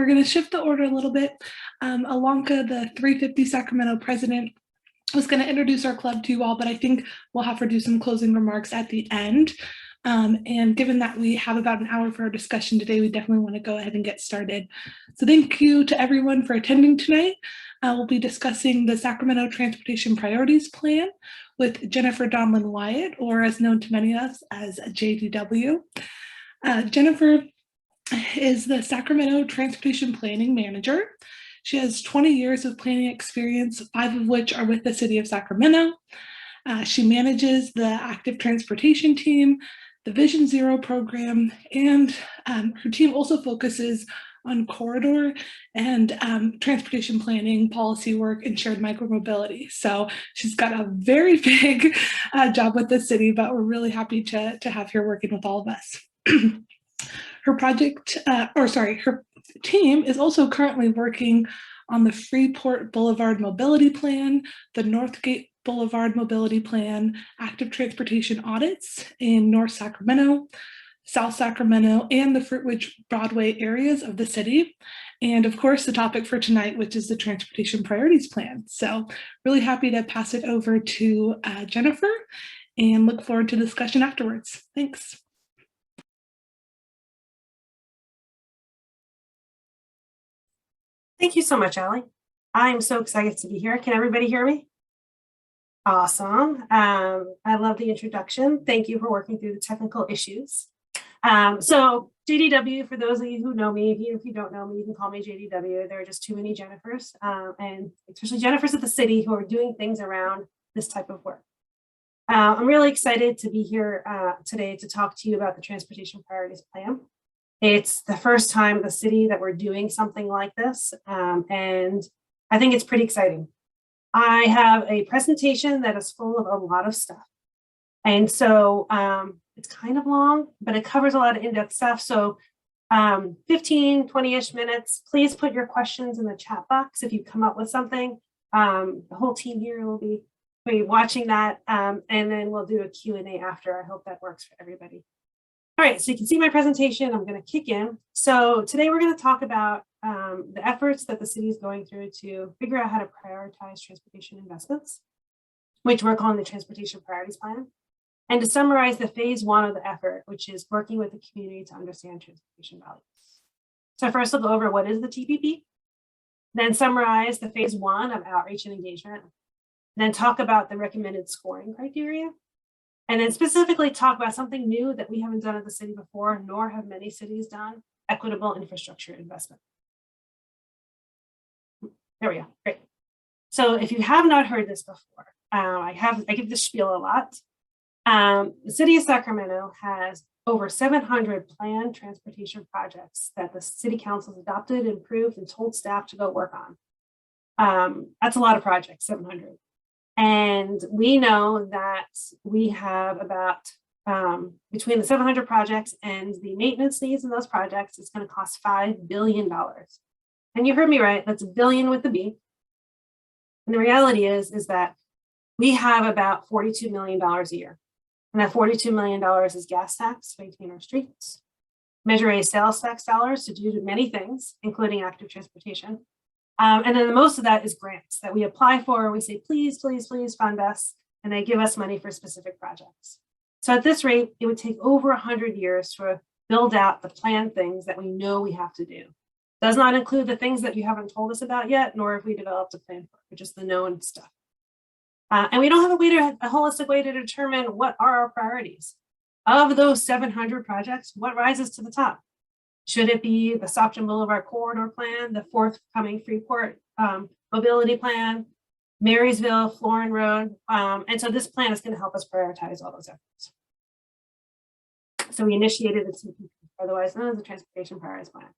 we're going to shift the order a little bit. Alonka, the 350 Sacramento president, was going to introduce our club to you all, but I think we'll have her do some closing remarks at the end. And given that we have about an hour for our discussion today, we definitely want to go ahead and get started. So thank you to everyone for attending tonight. We'll be discussing the Sacramento Transportation Priorities Plan with Jennifer Donlon Wyant, or as known to many of us as JDW. Jennifer is the Sacramento Transportation Planning Manager. She has 20 years of planning experience, 5 of which are with the City of Sacramento. She manages the active transportation team, the Vision Zero program, and her team also focuses on corridor and transportation planning, policy work, and shared micromobility. So she's got a very big job with the city, but we're really happy to have her working with all of us. Her team is also currently working on the Freeport Boulevard Mobility Plan, the Northgate Boulevard Mobility Plan, active transportation audits in North Sacramento, South Sacramento, and the Fruitwich Broadway areas of the city. And of course, the topic for tonight, which is the Transportation Priorities Plan. So really happy to pass it over to Jennifer and look forward to discussion afterwards. Thanks. Thank you so much, Allie. I'm so excited to be here. Can everybody hear me? Awesome. I love the introduction. Thank you for working through the technical issues. So JDW, for those of you who know me, if you don't know me, you can call me JDW. There are just too many Jennifers, and especially Jennifers at the city who are doing things around this type of work. I'm really excited to be here today to talk to you about the Transportation Priorities Plan. It's the first time in the city that we're doing something like this, and I think it's pretty exciting. I have a presentation that is full of a lot of stuff. And so it's kind of long, but it covers a lot of in-depth stuff. So 15, 20-ish minutes, please put your questions in the chat box if you come up with something. The whole team here will be watching that, and then we'll do a Q&A after. I hope that works for everybody. All right, so you can see my presentation. I'm going to kick in. So today we're going to talk about the efforts that the city is going through to figure out how to prioritize transportation investments, which we're calling the Transportation Priorities Plan, and to summarize the phase 1 of the effort, which is working with the community to understand transportation values. So first we'll go over what is the TPP, then summarize the phase 1 of outreach and engagement, then talk about the recommended scoring criteria, and then specifically talk about something new that we haven't done at the city before, nor have many cities done, equitable infrastructure investment. There we go, great. So if you have not heard this before, I give this spiel a lot. The city of Sacramento has over 700 planned transportation projects that the city council has adopted, improved, and told staff to go work on. That's a lot of projects, 700. And we know that we have about, between the 700 projects and the maintenance needs in those projects, it's going to cost $5 billion. And you heard me right, that's a billion with a B. And the reality is that we have about $42 million a year. And that $42 million is gas tax to maintain our streets, Measure A sales tax dollars to do many things, including active transportation. And then the most of that is grants that we apply for. We say, please, please, please fund us. And they give us money for specific projects. So at this rate, it would take over 100 years to build out the planned things that we know we have to do. Does not include the things that you haven't told us about yet, nor have we developed a plan for, just the known stuff. And we don't have a holistic way to determine what are our priorities. Of those 700 projects, what rises to the top? Should it be the Stockton Boulevard Corridor Plan, the forthcoming Freeport Mobility Plan, Marysville, Florin Road? And so this plan is going to help us prioritize all those efforts. So we initiated the TPP, otherwise known as the Transportation Priorities Plan.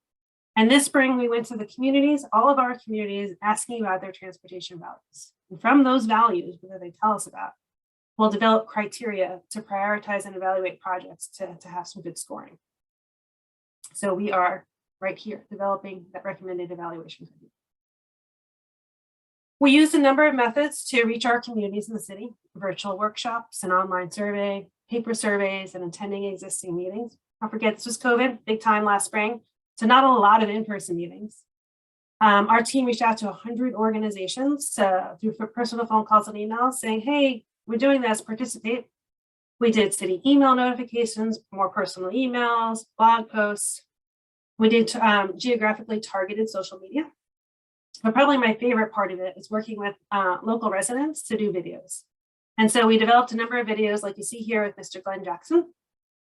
And this spring, we went to the communities, all of our communities, asking about their transportation values. And from those values, that they tell us about, we'll develop criteria to prioritize and evaluate projects to have some good scoring. So we are right here developing that recommended evaluation. We used a number of methods to reach our communities in the city: virtual workshops, an online survey, paper surveys, and attending existing meetings. Don't forget, this was COVID, big time last spring. So not a lot of in-person meetings. Our team reached out to 100 organizations through personal phone calls and emails saying, hey, we're doing this, participate. We did city email notifications, more personal emails, blog posts. We did geographically targeted social media. But probably my favorite part of it is working with local residents to do videos. And so we developed a number of videos like you see here with Mr. Glenn Jackson,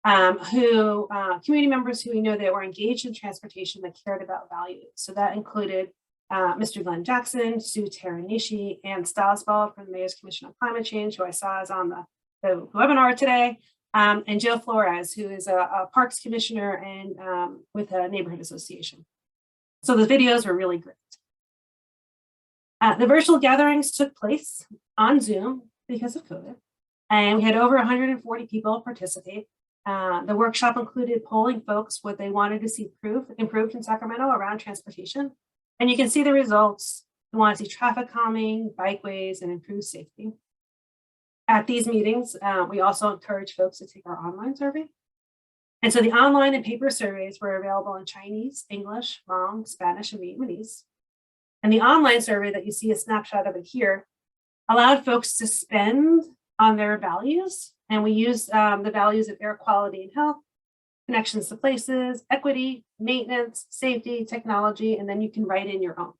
community members who we know that were engaged in transportation that cared about values. So that included Mr. Glenn Jackson, Sue Teranishi, Ann Stasbald from the Mayor's Commission on Climate Change, who I saw is on the webinar today, and Jill Flores, who is a parks commissioner and with a neighborhood association. So the videos were really great. The virtual gatherings took place on Zoom because of COVID, and we had over 140 people participate. The workshop included polling folks what they wanted to see improved in Sacramento around transportation. And you can see the results. We want to see traffic calming, bikeways, and improved safety. At these meetings, we also encourage folks to take our online survey. And so the online and paper surveys were available in Chinese, English, Hmong, Spanish, and Vietnamese. And the online survey that you see a snapshot of it here allowed folks to spend on their values. And we used the values of air quality and health, connections to places, equity, maintenance, safety, technology, and then you can write in your own.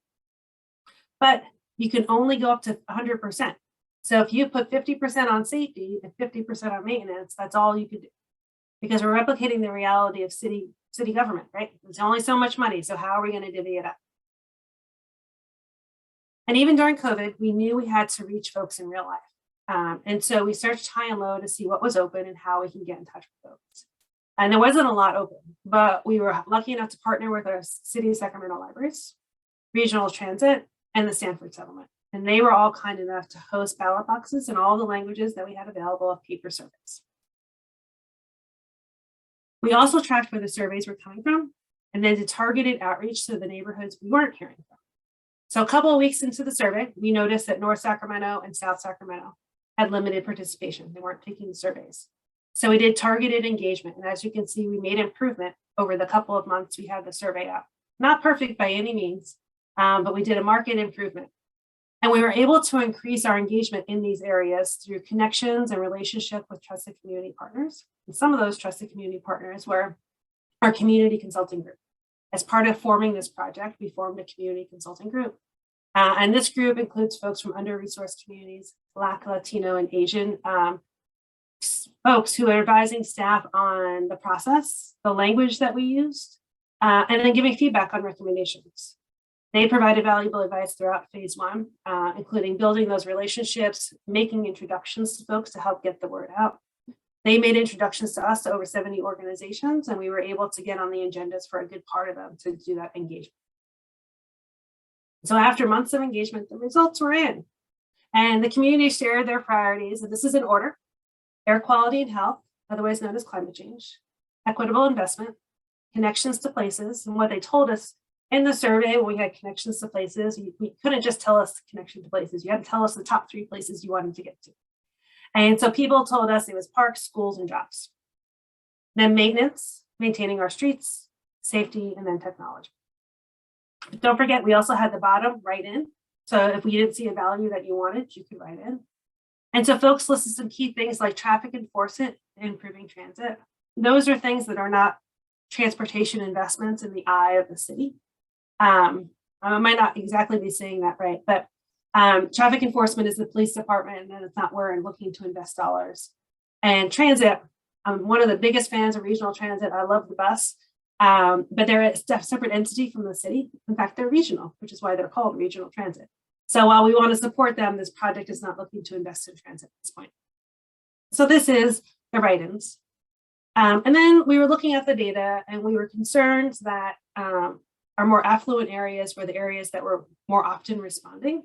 But you can only go up to 100%. So if you put 50% on safety and 50% on maintenance, that's all you could do. Because we're replicating the reality of city government, right? There's only so much money, so how are we going to divvy it up? And even during COVID, we knew we had to reach folks in real life. And so we searched high and low to see what was open and how we can get in touch with folks. And there wasn't a lot open, but we were lucky enough to partner with our City of Sacramento libraries, regional transit, and the Stanford settlement. And they were all kind enough to host ballot boxes in all the languages that we had available of paper surveys. We also tracked where the surveys were coming from and then did targeted outreach to the neighborhoods we weren't hearing from. So a couple of weeks into the survey, we noticed that North Sacramento and South Sacramento had limited participation. They weren't taking the surveys. So we did targeted engagement. And as you can see, we made improvement over the couple of months we had the survey up. Not perfect by any means, but we did a marked improvement. And we were able to increase our engagement in these areas through connections and relationship with trusted community partners. And some of those trusted community partners were our community consulting group. As part of forming this project, we formed a community consulting group. And this group includes folks from under-resourced communities, Black, Latino, and Asian folks who are advising staff on the process, the language that we used, and then giving feedback on recommendations. They provided valuable advice throughout phase one, including building those relationships, making introductions to folks to help get the word out. They made introductions to us to over 70 organizations, and we were able to get on the agendas for a good part of them to do that engagement. So after months of engagement, the results were in. And the community shared their priorities, and this is in order: air quality and health, otherwise known as climate change, equitable investment, connections to places. And what they told us in the survey, when we had connections to places, we couldn't just tell us connection to places. You had to tell us the top 3 places you wanted to get to. And so people told us it was parks, schools, and jobs. Then maintenance, maintaining our streets, safety, and then technology. But don't forget, we also had the bottom write in. So if we didn't see a value that you wanted, you could write in. And so folks listed some key things like traffic enforcement and improving transit. Those are things that are not transportation investments in the eye of the city. I might not exactly be saying that right, but traffic enforcement is the police department, and it's not where we're looking to invest dollars. And transit, I'm one of the biggest fans of regional transit. I love the bus, but they're a separate entity from the city. In fact, they're regional, which is why they're called regional transit. So while we want to support them, this project is not looking to invest in transit at this point. So this is the write-ins. And then we were looking at the data, and we were concerned that our more affluent areas were the areas that were more often responding.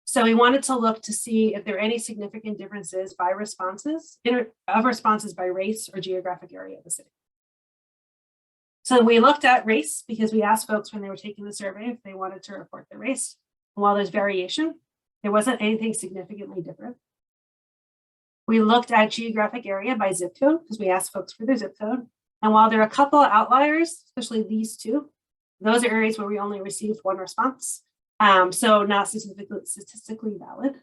So we wanted to look to see if there are any significant differences by responses, by race or geographic area of the city. So we looked at race because we asked folks when they were taking the survey if they wanted to report their race. And while there's variation, there wasn't anything significantly different. We looked at geographic area by zip code because we asked folks for their zip code. And while there are a couple of outliers, especially these two, those are areas where we only received one response. So not statistically valid.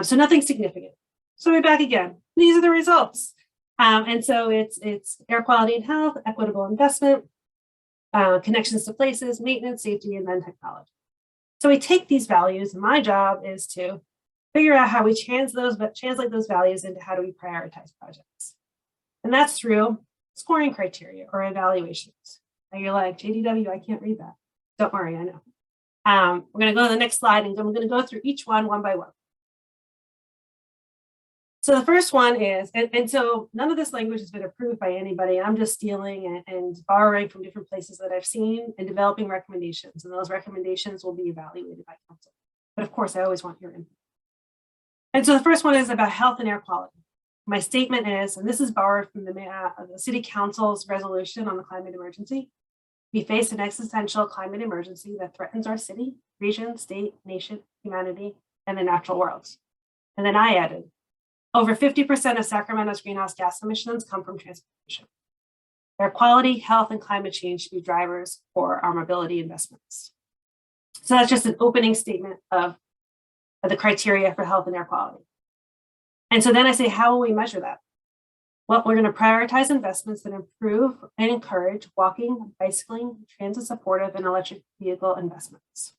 So nothing significant. So we're back again. These are the results. And so it's air quality and health, equitable investment, connections to places, maintenance, safety, and then technology. So we take these values, and my job is to figure out how we translate those values into how do we prioritize projects. And that's through scoring criteria or evaluations. And you're like, JDW, I can't read that. Don't worry, I know. We're going to go to the next slide, and I'm going to go through each one by one. So the first one is, and so none of this language has been approved by anybody. I'm just stealing and borrowing from different places that I've seen and developing recommendations. And those recommendations will be evaluated by council. But of course, I always want your input. And so the first one is about health and air quality. My statement is, and this is borrowed from the City Council's resolution on the climate emergency. We face an existential climate emergency that threatens our city, region, state, nation, humanity, and the natural worlds. And then I added, over 50% of Sacramento's greenhouse gas emissions come from transportation. Air quality, health, and climate change should be drivers for our mobility investments. So that's just an opening statement of the criteria for health and air quality. And so then I say, how will we measure that? Well, we're going to prioritize investments that improve and encourage walking, bicycling, transit supportive, and electric vehicle investments.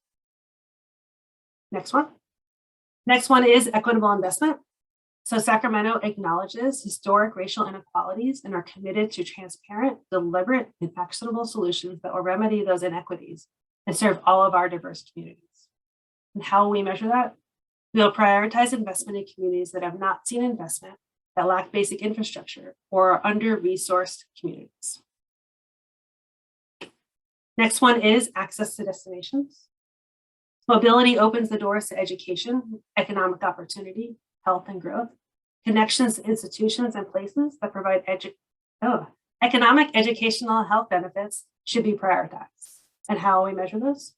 Next one. Next one is equitable investment. So Sacramento acknowledges historic racial inequalities and are committed to transparent, deliberate, and actionable solutions that will remedy those inequities and serve all of our diverse communities. And how will we measure that? We'll prioritize investment in communities that have not seen investment, that lack basic infrastructure, or are under-resourced communities. Next one is access to destinations. Mobility opens the doors to education, economic opportunity, health and growth, connections to institutions and places that provide economic, educational, and health benefits should be prioritized. And how will we measure those?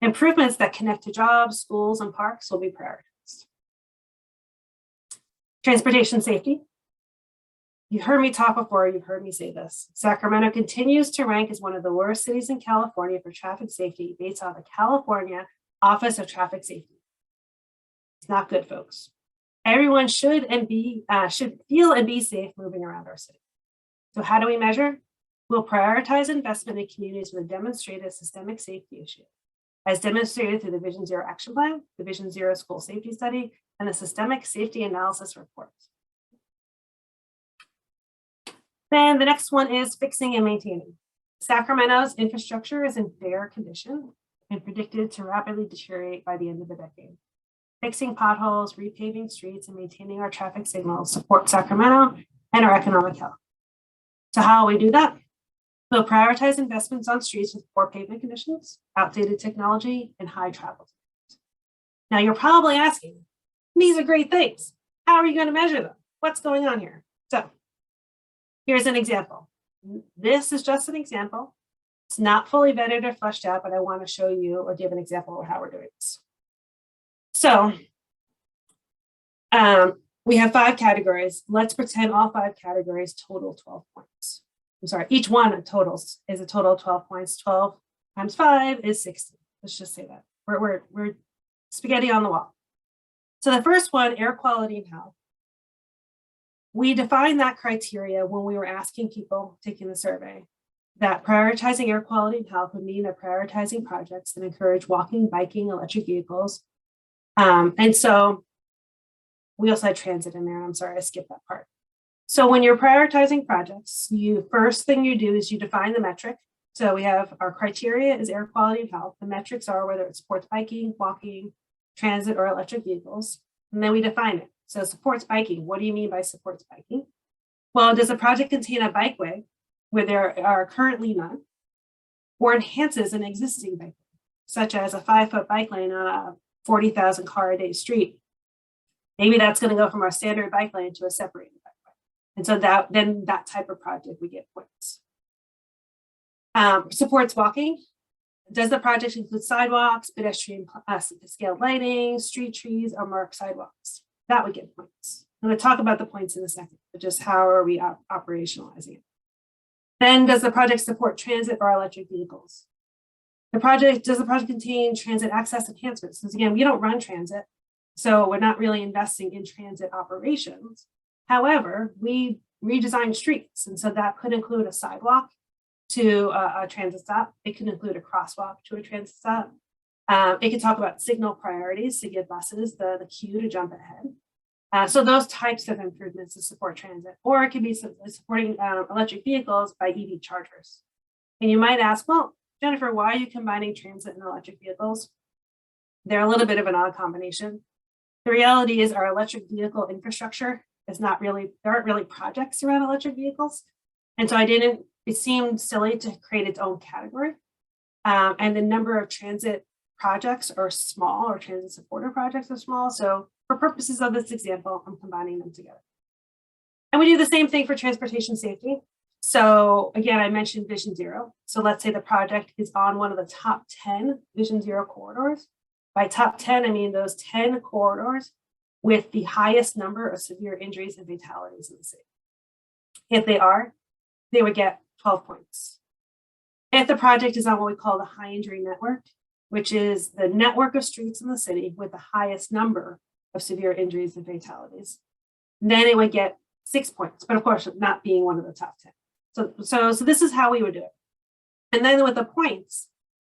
Improvements that connect to jobs, schools, and parks will be prioritized. Transportation safety. You've heard me talk before, you've heard me say this. Sacramento continues to rank as one of the worst cities in California for traffic safety based on the California Office of Traffic Safety. It's not good, folks. Everyone should feel and be safe moving around our city. So how do we measure? We'll prioritize investment in communities with a demonstrated systemic safety issue, as demonstrated through the Vision Zero Action Plan, the Vision Zero School Safety Study, and the Systemic Safety Analysis Report. Then the next one is fixing and maintaining. Sacramento's infrastructure is in fair condition and predicted to rapidly deteriorate by the end of the decade. Fixing potholes, repaving streets, and maintaining our traffic signals support Sacramento and our economic health. So how will we do that? We'll prioritize investments on streets with poor pavement conditions, outdated technology, and high travel times. Now you're probably asking, these are great things. How are you going to measure them? What's going on here? So here's an example. This is just an example. It's not fully vetted or fleshed out, but I want to show you or give an example of how we're doing this. So we have 5 categories. Let's pretend all 5 categories total 12 points. I'm sorry, each one totals is a total of 12 points. 12 times 5 is 60. Let's just say that. We're spaghetti on the wall. So the first one, air quality and health. We defined that criteria when we were asking people taking the survey that prioritizing air quality and health would mean that prioritizing projects that encourage walking, biking, electric vehicles. And so we also had transit in there. I'm sorry, I skipped that part. So when you're prioritizing projects, first thing you do is you define the metric. So we have our criteria is air quality and health. The metrics are whether it supports biking, walking, transit, or electric vehicles. And then we define it. So supports biking. What do you mean by supports biking? Well, does the project contain a bikeway where there are currently none, or enhances an existing bike, such as a 5-foot bike lane on a 40,000 car a day street? Maybe that's going to go from our standard bike lane to a separated bikeway. And so that type of project, we get points. Supports walking. Does the project include sidewalks, pedestrian scaled lighting, street trees, or marked sidewalks? That would get points. I'm going to talk about the points in a second, but just how are we operationalizing it? Then does the project support transit or electric vehicles? Does the project contain transit access enhancements? Because again, we don't run transit, so we're not really investing in transit operations. However, we redesign streets, and so that could include a sidewalk to a transit stop. It can include a crosswalk to a transit stop. It can talk about signal priorities to give buses the cue to jump ahead. So those types of improvements to support transit, or it could be supporting electric vehicles by EV chargers. And you might ask, well, Jennifer, why are you combining transit and electric vehicles? They're a little bit of an odd combination. The reality is our electric vehicle infrastructure is not really, there aren't really projects around electric vehicles. And so it seemed silly to create its own category. And the number of transit projects are small, or transit supporter projects are small. So for purposes of this example, I'm combining them together. And we do the same thing for transportation safety. So again, I mentioned Vision Zero. So let's say the project is on one of the top 10 Vision Zero corridors. By top 10, I mean those 10 corridors with the highest number of severe injuries and fatalities in the city. If they are, they would get 12 points. If the project is on what we call the high injury network, which is the network of streets in the city with the highest number of severe injuries and fatalities, then it would get 6 points, but of course, not being one of the top 10. So this is how we would do it. And then with the points,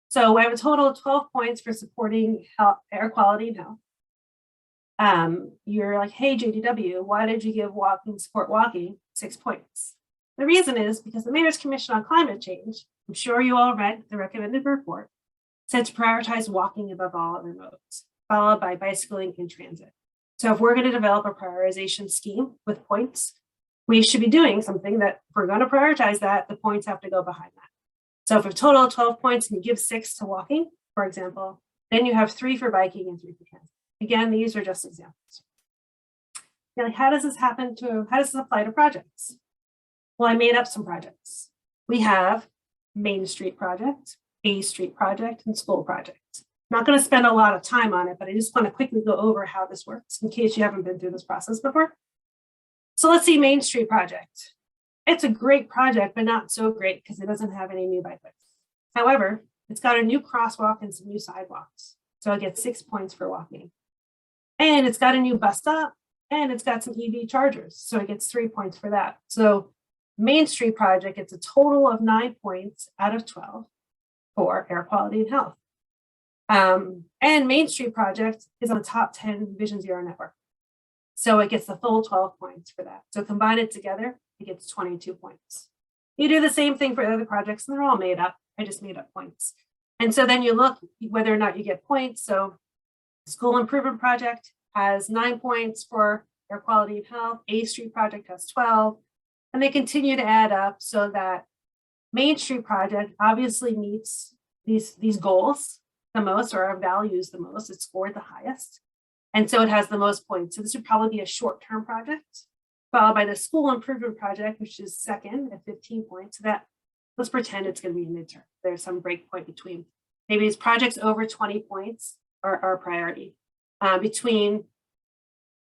so we have a total of 12 points for supporting health, air quality and health. You're like, hey, JDW, why did you give support walking 6 points? The reason is because the Mayor's Commission on Climate Change, I'm sure you all read the recommended report, said to prioritize walking above all other modes, followed by bicycling and transit. So if we're going to develop a prioritization scheme with points, we should be doing something that if we're going to prioritize that, the points have to go behind that. So if a total of 12 points and you give 6 to walking, for example, then you have 3 for biking and 3 for transit. Again, these are just examples. Now, how does this apply to projects? Well, I made up some projects. We have Main Street project, A Street project, and school project. I'm not going to spend a lot of time on it, but I just want to quickly go over how this works in case you haven't been through this process before. So let's see Main Street project. It's a great project, but not so great because it doesn't have any new bike lanes. However, it's got a new crosswalk and some new sidewalks. So I get 6 points for walking. And it's got a new bus stop and it's got some EV chargers. So it gets 3 points for that. So Main Street project gets a total of 9 points out of 12 for air quality and health. And Main Street project is on the top 10 Vision Zero network. So it gets the full 12 points for that. So combine it together, it gets 22 points. You do the same thing for other projects and they're all made up. I just made up points. And so then you look whether or not you get points. So school improvement project has 9 points for air quality and health. A Street project has 12. And they continue to add up so that Main Street project obviously meets these goals the most, or our values the most. It scored the highest. And so it has the most points. So this would probably be a short-term project, followed by the school improvement project, which is second at 15 points. So that, let's pretend it's going to be a midterm. There's some break point between. Maybe it's projects over 20 points are our priority. Between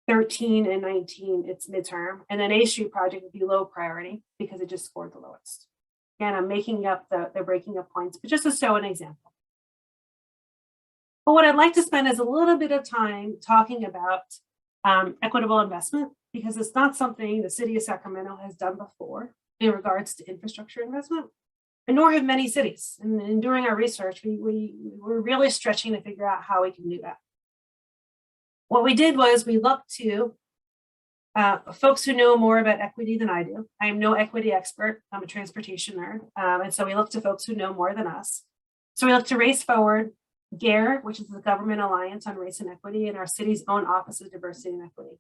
13 and 19, it's midterm. And then A Street project would be low priority because it just scored the lowest. Again, I'm making up the breaking up points, but just to show an example. But what I'd like to spend is a little bit of time talking about equitable investment, because it's not something the city of Sacramento has done before in regards to infrastructure investment, and nor have many cities. And during our research, we were really stretching to figure out how we can do that. What we did was we looked to folks who know more about equity than I do. I am no equity expert. I'm a transportation nerd. And so we looked to folks who know more than us. So we looked to Race Forward, GARE, which is the Government Alliance on Race and Equity, and our city's own Office of Diversity and Equity.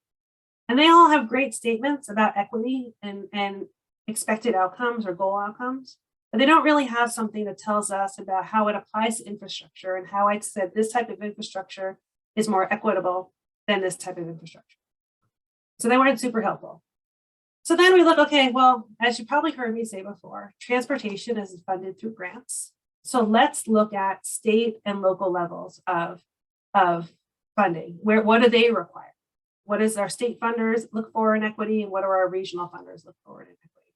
And they all have great statements about equity and expected outcomes or goal outcomes, but they don't really have something that tells us about how it applies to infrastructure and how I said this type of infrastructure is more equitable than this type of infrastructure. So they weren't super helpful. So then we look, okay, well, as you probably heard me say before, transportation is funded through grants. So let's look at state and local levels of funding. What do they require? What does our state funders look for in equity, and what do our regional funders look for in equity?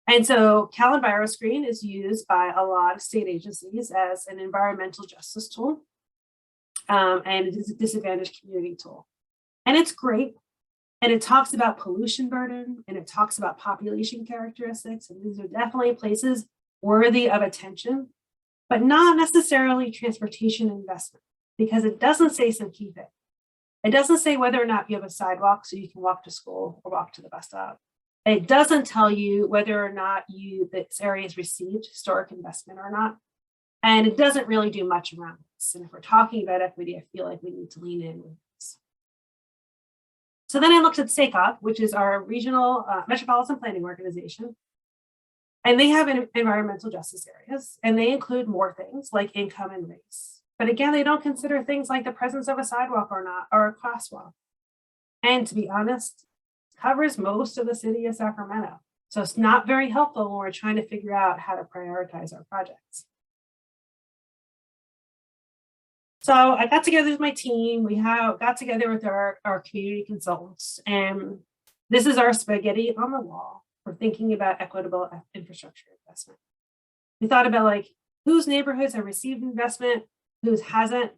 And so Cal EnviroScreen is used by a lot of state agencies as an environmental justice tool, and it is a disadvantaged community tool. And it's great. And it talks about pollution burden, and it talks about population characteristics. And these are definitely places worthy of attention, but not necessarily transportation investment, because it doesn't say some key things. It doesn't say whether or not you have a sidewalk so you can walk to school or walk to the bus stop. It doesn't tell you whether or not this area has received historic investment or not. And it doesn't really do much around this. And if we're talking about equity, I feel like we need to lean in with this. So then I looked at SACOG, which is our regional metropolitan planning organization. And they have environmental justice areas, and they include more things like income and race. But again, they don't consider things like the presence of a sidewalk or not, or a crosswalk. And to be honest, it covers most of the city of Sacramento. So it's not very helpful when we're trying to figure out how to prioritize our projects. So I got together with my team. We got together with our community consultants, and this is our spaghetti on the wall for thinking about equitable infrastructure investment. We thought about like whose neighborhoods have received investment, whose hasn't,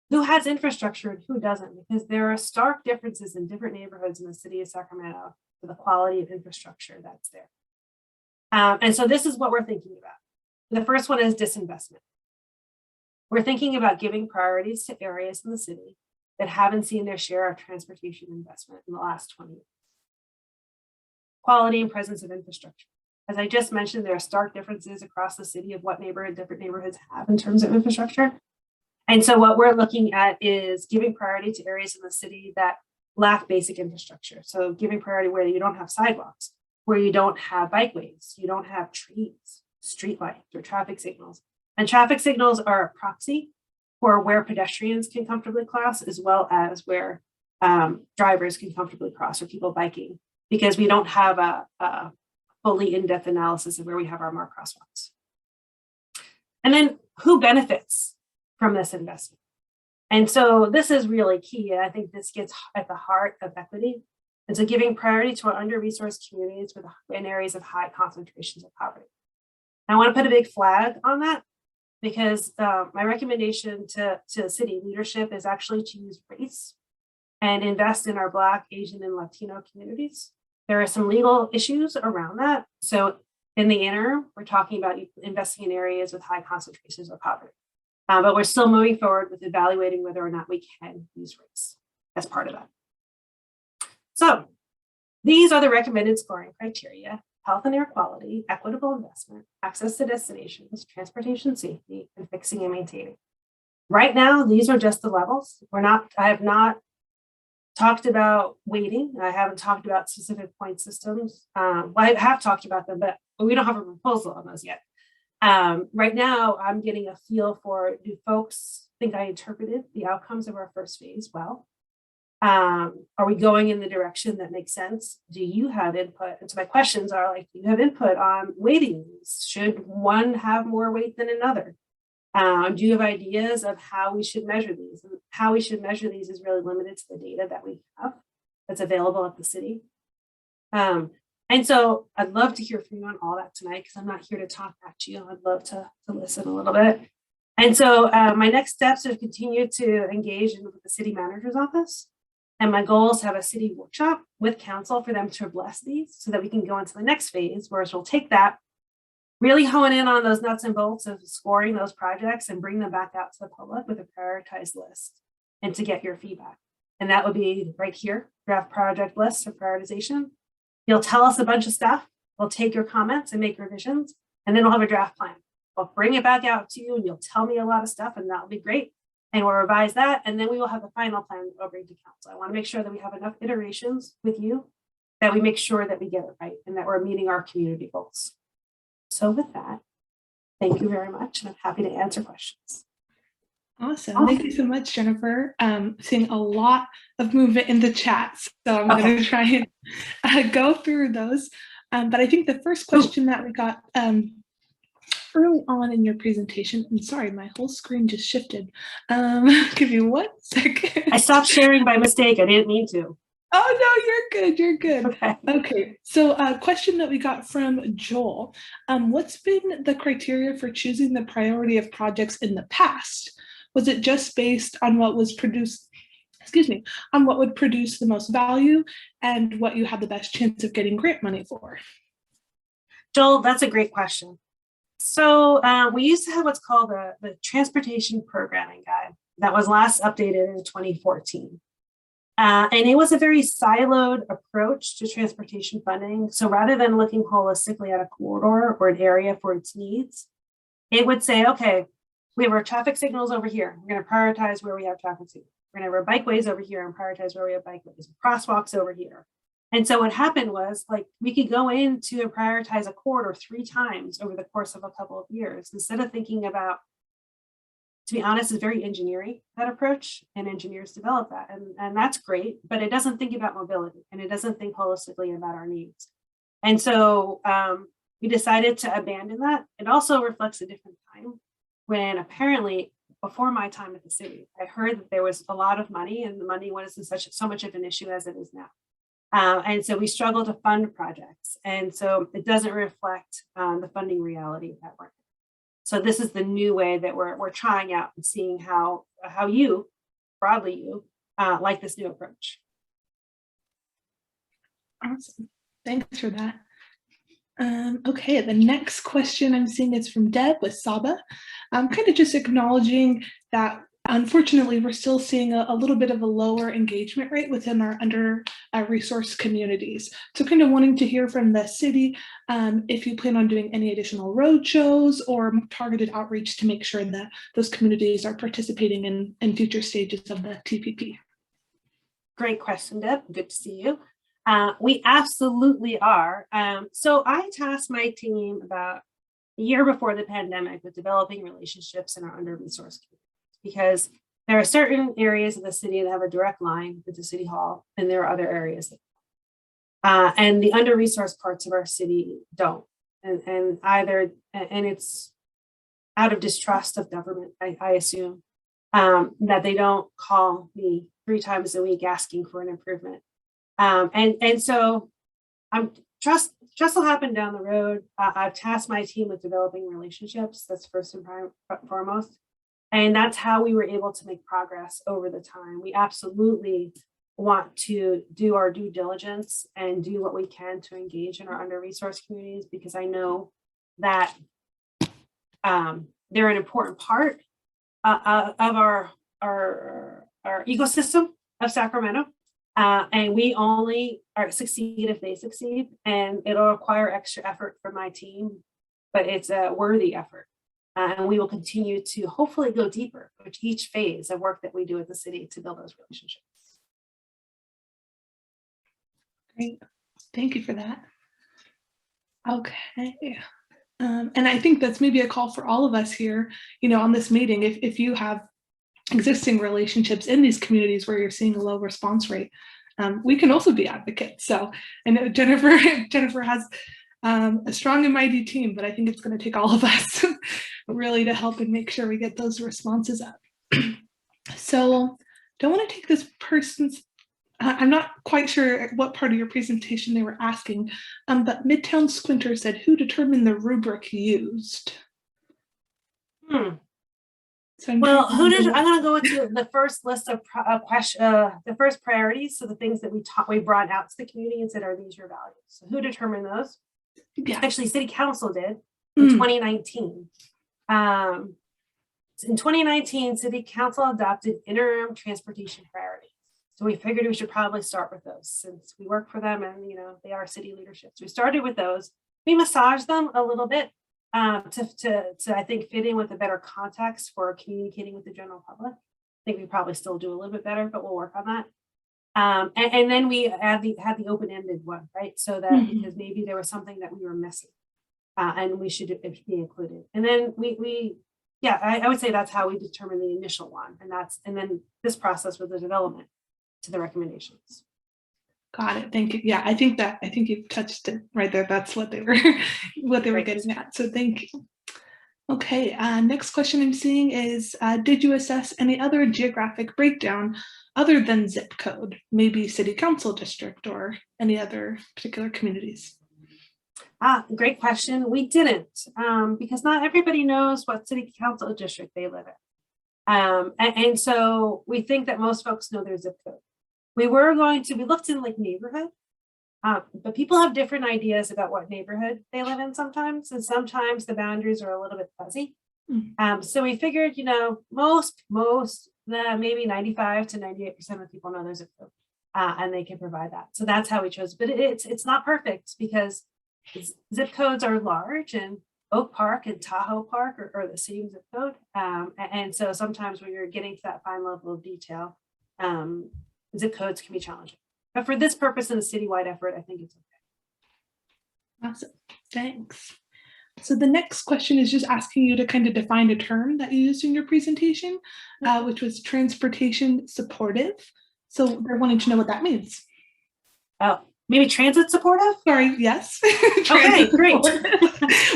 who has infrastructure and who doesn't, because there are stark differences in different neighborhoods in the city of Sacramento for the quality of infrastructure that's there. And so this is what we're thinking about. The first one is disinvestment. We're thinking about giving priorities to areas in the city that haven't seen their share of transportation investment in the last 20 years. Quality and presence of infrastructure. As I just mentioned, there are stark differences across the city of what different neighborhoods have in terms of infrastructure. And so what we're looking at is giving priority to areas in the city that lack basic infrastructure. So giving priority where you don't have sidewalks, where you don't have bikeways, you don't have trees, street lights, or traffic signals. And traffic signals are a proxy for where pedestrians can comfortably cross, as well as where drivers can comfortably cross, or people biking, because we don't have a fully in-depth analysis of where we have our marked crosswalks. And then who benefits from this investment? And so this is really key. And I think this gets at the heart of equity. And so giving priority to our under-resourced communities in areas of high concentrations of poverty. And I want to put a big flag on that, because my recommendation to city leadership is actually to use race and invest in our Black, Asian, and Latino communities. There are some legal issues around that. So in the interim, we're talking about investing in areas with high concentrations of poverty. But we're still moving forward with evaluating whether or not we can use race as part of that. So these are the recommended scoring criteria: health and air quality, equitable investment, access to destinations, transportation safety, and fixing and maintaining. Right now, these are just the levels. I have not talked about weighting. I haven't talked about specific point systems. Well, I have talked about them, but we don't have a proposal on those yet. Right now, I'm getting a feel for, do folks think I interpreted the outcomes of our first phase well? Are we going in the direction that makes sense? Do you have input? And so my questions are like, do you have input on weighting these? Should one have more weight than another? Do you have ideas of how we should measure these? And how we should measure these is really limited to the data that we have that's available at the city. And so I'd love to hear from you on all that tonight, because I'm not here to talk back to you. I'd love to listen a little bit. And so my next steps are to continue to engage with the city manager's office. And my goal is to have a city workshop with council for them to bless these, so that we can go into the next phase, where we'll take that, really hone in on those nuts and bolts of scoring those projects and bring them back out to the public with a prioritized list, and to get your feedback. And that would be right here, draft project lists of prioritization. You'll tell us a bunch of stuff. We'll take your comments and make revisions, and then we'll have a draft plan. We'll bring it back out to you, and you'll tell me a lot of stuff, and that'll be great. And we'll revise that, and then we will have the final plan that we'll bring to council. I want to make sure that we have enough iterations with you, that we make sure that we get it right, and that we're meeting our community goals. So with that, thank you very much, and I'm happy to answer questions. Awesome. Thank you so much, Jennifer. Seeing a lot of movement in the chat, so I'm going to try and go through those. But I think the first question that we got early on in your presentation, and sorry, my whole screen just shifted. Give me 1 second. I stopped sharing by mistake. I didn't mean to. Oh, no, you're good. You're good. Okay. Okay. So a question that we got from Joel. What's been the criteria for choosing the priority of projects in the past? Was it just based on what was produced, excuse me, on what would produce the most value and what you had the best chance of getting grant money for? Joel, that's a great question. So we used to have what's called the Transportation Programming Guide that was last updated in 2014. And it was a very siloed approach to transportation funding. So rather than looking holistically at a corridor or an area for its needs, it would say, okay, we have our traffic signals over here. We're going to prioritize where we have traffic signals. We're going to have our bikeways over here and prioritize where we have bikeways, crosswalks over here. And so what happened was, like, we could go into and prioritize a corridor 3 times over the course of a couple of years, instead of thinking about, to be honest, is very engineering, that approach, and engineers develop that. And that's great, but it doesn't think about mobility, and it doesn't think holistically about our needs. And so we decided to abandon that. It also reflects a different time when, apparently, before my time at the city, I heard that there was a lot of money, and the money wasn't so much of an issue as it is now. And so we struggle to fund projects. And so it doesn't reflect the funding reality that we're in. So this is the new way that we're trying out and seeing how you, broadly you, like this new approach. Awesome. Thanks for that. Okay, the next question I'm seeing is from Deb with Saba. I'm kind of just acknowledging that unfortunately we're still seeing a little bit of a lower engagement rate within our under-resourced communities. So kind of wanting to hear from the city if you plan on doing any additional roadshows or targeted outreach to make sure that those communities are participating in future stages of the TPP. Great question, Deb. Good to see you. We absolutely are. So I tasked my team about a year before the pandemic with developing relationships in our under-resourced communities, because there are certain areas of the city that have a direct line with the city hall, and there are other areas that and the under-resourced parts of our city don't. And it's out of distrust of government, I assume, that they don't call me 3 times a week asking for an improvement. And so trust will happen down the road. I've tasked my team with developing relationships. That's first and foremost. And that's how we were able to make progress over the time. We absolutely want to do our due diligence and do what we can to engage in our under-resourced communities, because I know that they're an important part of our ecosystem of Sacramento. And we only succeed if they succeed, and it'll require extra effort from my team, but it's a worthy effort. And we will continue to hopefully go deeper with each phase of work that we do at the city to build those relationships. Great, thank you for that. Okay, and I think that's maybe a call for all of us here, on this meeting. If you have existing relationships in these communities where you're seeing a low response rate, we can also be advocates. So I know Jennifer has a strong and mighty team, but I think it's going to take all of us really to help and make sure we get those responses up. So don't want to take this person's, I'm not quite sure what part of your presentation they were asking, but Midtown Squinter said, who determined the rubric used? So I'm going to go into the first list of the first priorities. So the things that we brought out to the community and said, are these your values? So who determined those? Yeah. Actually, City Council did in 2019. In 2019, City Council adopted interim transportation priorities. So we figured we should probably start with those, since we work for them and they are city leadership. So we started with those. We massaged them a little bit to I think fit in with a better context for communicating with the general public. I think we probably still do a little bit better, but we'll work on that. And then we had the open-ended one, right? So that because maybe there was something that we were missing, and we should be included. And then I would say that's how we determined the initial one, and then this process was the development to the recommendations. Got it. Thank you. Yeah, I think you've touched it right there. That's what they were getting at. So thank you. Okay, next question I'm seeing is, did you assess any other geographic breakdown other than zip code, maybe city council district or any other particular communities? Great question. We didn't, because not everybody knows what city council district they live in. And so we think that most folks know their zip code. We looked in like neighborhood, but people have different ideas about what neighborhood they live in sometimes, and sometimes the boundaries are a little bit fuzzy. So we figured, maybe 95 to 98% of people know their zip code, and they can provide that. So that's how we chose, but it's not perfect because zip codes are large, and Oak Park and Tahoe Park are the same zip code. And so sometimes when you're getting to that fine level of detail, zip codes can be challenging. But for this purpose in a citywide effort, I think it's okay. Awesome, thanks. So the next question is just asking you to kind of define a term that you used in your presentation, which was transportation supportive. So they're wanting to know what that means. Oh, maybe transit supportive? Sorry, yes. Okay, great.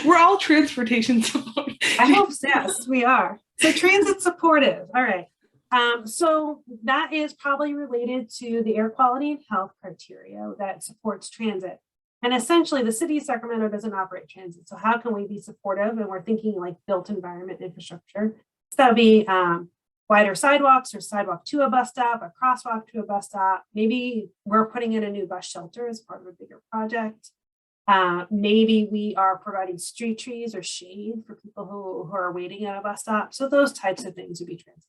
We're all transportation supportive. I hope yes, we are. So transit supportive. All right. So that is probably related to the air quality and health criteria that supports transit. And essentially the city of Sacramento doesn't operate transit. So how can we be supportive? And we're thinking like built environment infrastructure. So that would be wider sidewalks or sidewalk to a bus stop, a crosswalk to a bus stop. Maybe we're putting in a new bus shelter as part of a bigger project. Maybe we are providing street trees or shade for people who are waiting at a bus stop. So those types of things would be transit.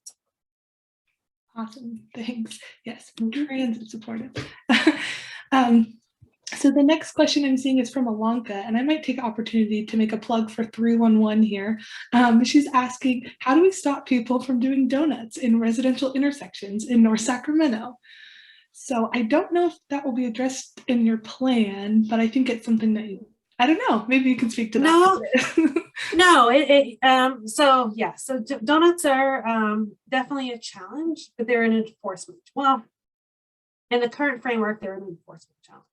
Awesome, thanks. Yes, transit supportive. So the next question I'm seeing is from Alonka, and I might take opportunity to make a plug for 311 here. She's asking, how do we stop people from doing donuts in residential intersections in North Sacramento? So I don't know if that will be addressed in your plan, but I think it's something that I don't know, maybe you can speak to that. No, so donuts are definitely a challenge, but they're an enforcement. Well, in the current framework, they're an enforcement challenge.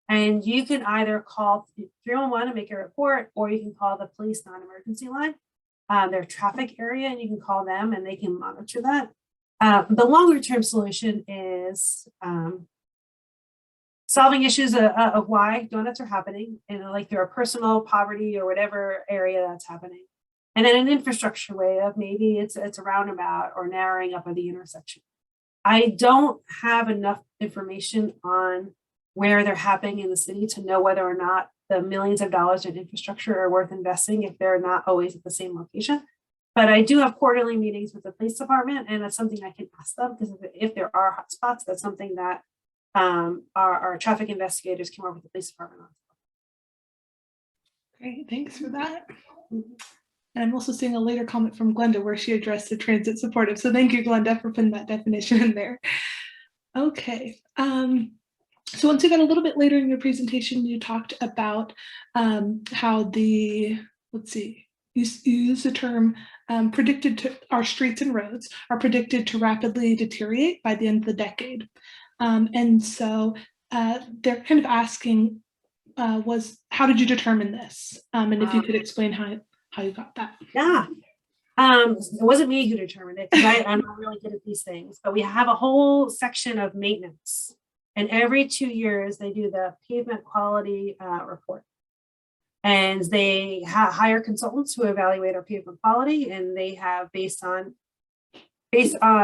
And you can either call 311 and make a report, or you can call the police non-emergency line, their traffic area, and you can call them and they can monitor that. The longer term solution is solving issues of why donuts are happening, and like through a personal poverty or whatever area that's happening. And then an infrastructure way of maybe it's a roundabout or narrowing up of the intersection. I don't have enough information on where they're happening in the city to know whether or not the millions of dollars in infrastructure are worth investing if they're not always at the same location. But I do have quarterly meetings with the police department, and that's something I can ask them, because if there are hotspots, that's something that our traffic investigators can work with the police department on. Great, thanks for that. And I'm also seeing a later comment from Glenda where she addressed the transit supportive. So thank you, Glenda, for putting that definition in there. Okay. So once you got a little bit later in your presentation, you talked about how you use the term our streets and roads are predicted to rapidly deteriorate by the end of the decade. And so they're kind of asking how did you determine this? And if you could explain how you got that. Yeah. It wasn't me who determined it, because I'm not really good at these things, but we have a whole section of maintenance. And every 2 years, they do the pavement quality report. And they hire consultants who evaluate our pavement quality, and they have based on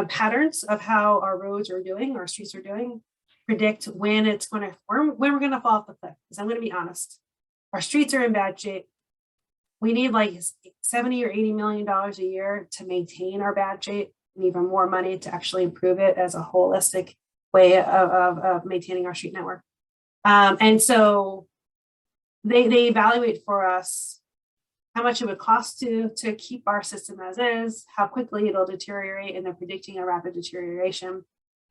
patterns of how our roads are doing, our streets are doing, predict when when we're going to fall off the cliff. Because I'm going to be honest, our streets are in bad shape. We need like $70 or $80 million a year to maintain our bad shape, and even more money to actually improve it as a holistic way of maintaining our street network. And so they evaluate for us how much it would cost to keep our system as is, how quickly it'll deteriorate, and they're predicting a rapid deterioration.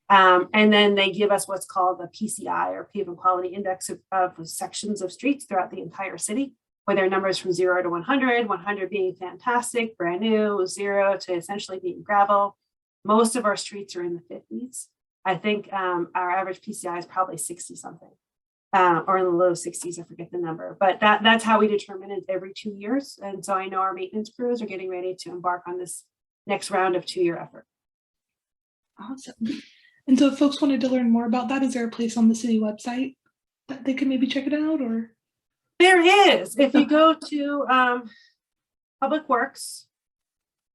And then they give us what's called the PCI, or Pavement Quality Index, of sections of streets throughout the entire city, where there are numbers from 0 to 100, 100 being fantastic, brand new, 0 to essentially being gravel. Most of our streets are in the 50s. I think our average PCI is probably 60 something. or in the low 60s, I forget the number, but that's how we determine it every 2 years. And so I know our maintenance crews are getting ready to embark on this next round of 2-year effort. Awesome. And so if folks wanted to learn more about that, is there a place on the city website that they can maybe check it out, or? There is. If you go to Public Works,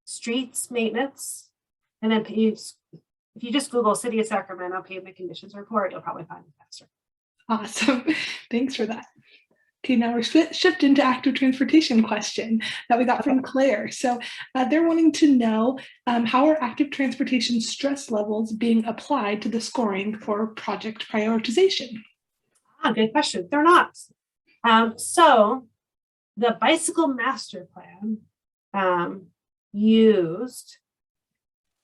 Streets Maintenance, and then if you just Google City of Sacramento Pavement Conditions Report, you'll probably find it faster. Awesome. Thanks for that. Okay, now we're shifting to active transportation question that we got from Claire. So they're wanting to know how are active transportation stress levels being applied to the scoring for project prioritization? Good question. They're not. So the bicycle master plan used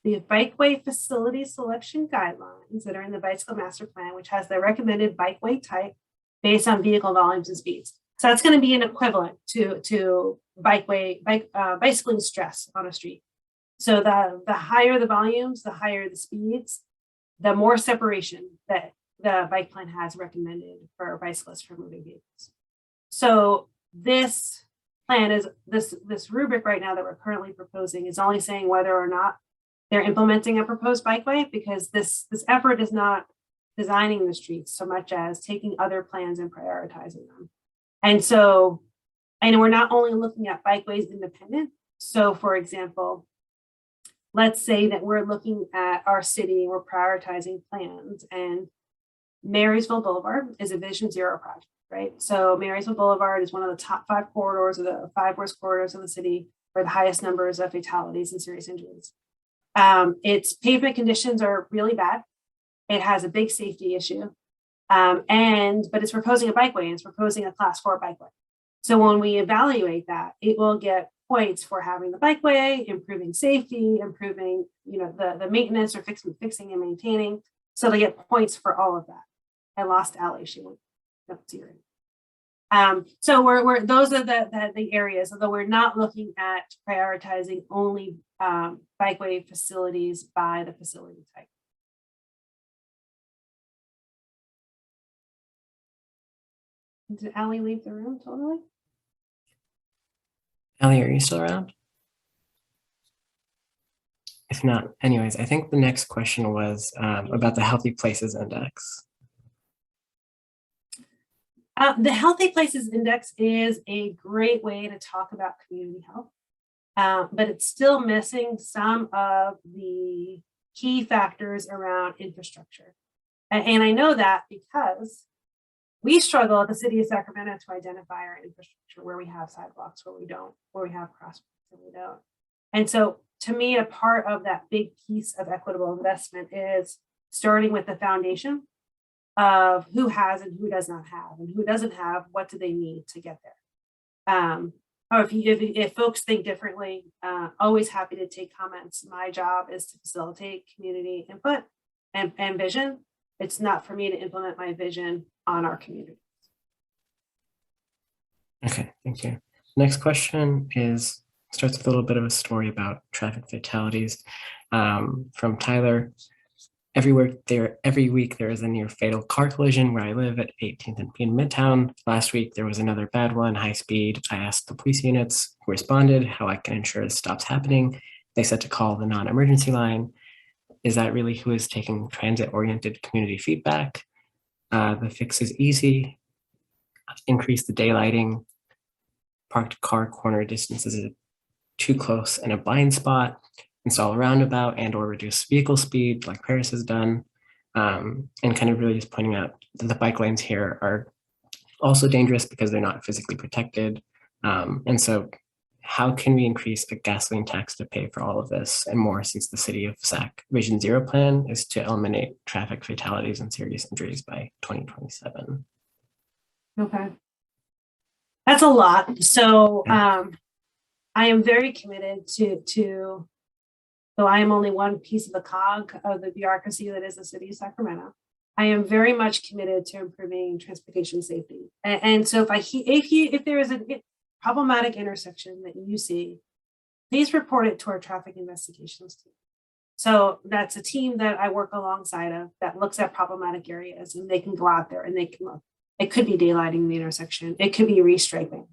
the bikeway facility selection guidelines that are in the bicycle master plan, which has the recommended bikeway type based on vehicle volumes and speeds. So that's going to be an equivalent to bicycling stress on a street. So the higher the volumes, the higher the speeds, the more separation that the bike plan has recommended for bicyclists for moving vehicles. So this plan is this rubric right now that we're currently proposing is only saying whether or not they're implementing a proposed bikeway, because this effort is not designing the streets so much as taking other plans and prioritizing them. And so, and we're not only looking at bikeways independent. So for example, let's say that we're looking at our city, we're prioritizing plans, and Marysville Boulevard is a Vision Zero project, right? So Marysville Boulevard is one of the top 5 corridors, or the 5 worst corridors of the city, where the highest numbers of fatalities and serious injuries. Its pavement conditions are really bad. It has a big safety issue, but it's proposing a bikeway, and it's proposing a class 4 bikeway. So when we evaluate that, it will get points for having the bikeway, improving safety, improving, the maintenance or fixing and maintaining. So they get points for all of that. I lost Allie. She went up to you. So we're those are the areas, although we're not looking at prioritizing only bikeway facilities by the facility type. Did Allie leave the room totally? Allie, are you still around? If not, anyways, I think the next question was about the Healthy Places Index. The Healthy Places Index is a great way to talk about community health, but it's still missing some of the key factors around infrastructure. And I know that because we struggle at the City of Sacramento to identify our infrastructure, where we have sidewalks, where we don't, where we have crosswalks, where we don't. And so to me, a part of that big piece of equitable investment is starting with the foundation of who has and who does not have, and who doesn't have, what do they need to get there. Or if folks think differently, always happy to take comments. My job is to facilitate community input and vision. It's not for me to implement my vision on our community. Okay, thank you. Next question starts with a little bit of a story about traffic fatalities from Tyler. Every week there is a near fatal car collision where I live at 18th and P in Midtown. Last week there was another bad one, high speed. I asked the police units who responded how I can ensure this stops happening. They said to call the non-emergency line. Is that really who is taking transit-oriented community feedback? The fix is easy. Increase the daylighting. Parked car corner distances is too close and a blind spot. Install a roundabout and or reduce vehicle speed like Paris has done. And kind of really just pointing out that the bike lanes here are also dangerous because they're not physically protected. And so how can we increase the gasoline tax to pay for all of this and more, since the City of Sac Vision Zero plan is to eliminate traffic fatalities and serious injuries by 2027? Okay. That's a lot. So I am very committed to, though I am only one piece of the cog of the bureaucracy that is the City of Sacramento, I am very much committed to improving transportation safety. And so if there is a problematic intersection that you see, please report it to our traffic investigations team. So that's a team that I work alongside of that looks at problematic areas, and they can go out there and they can look. It could be daylighting the intersection. It could be restriping.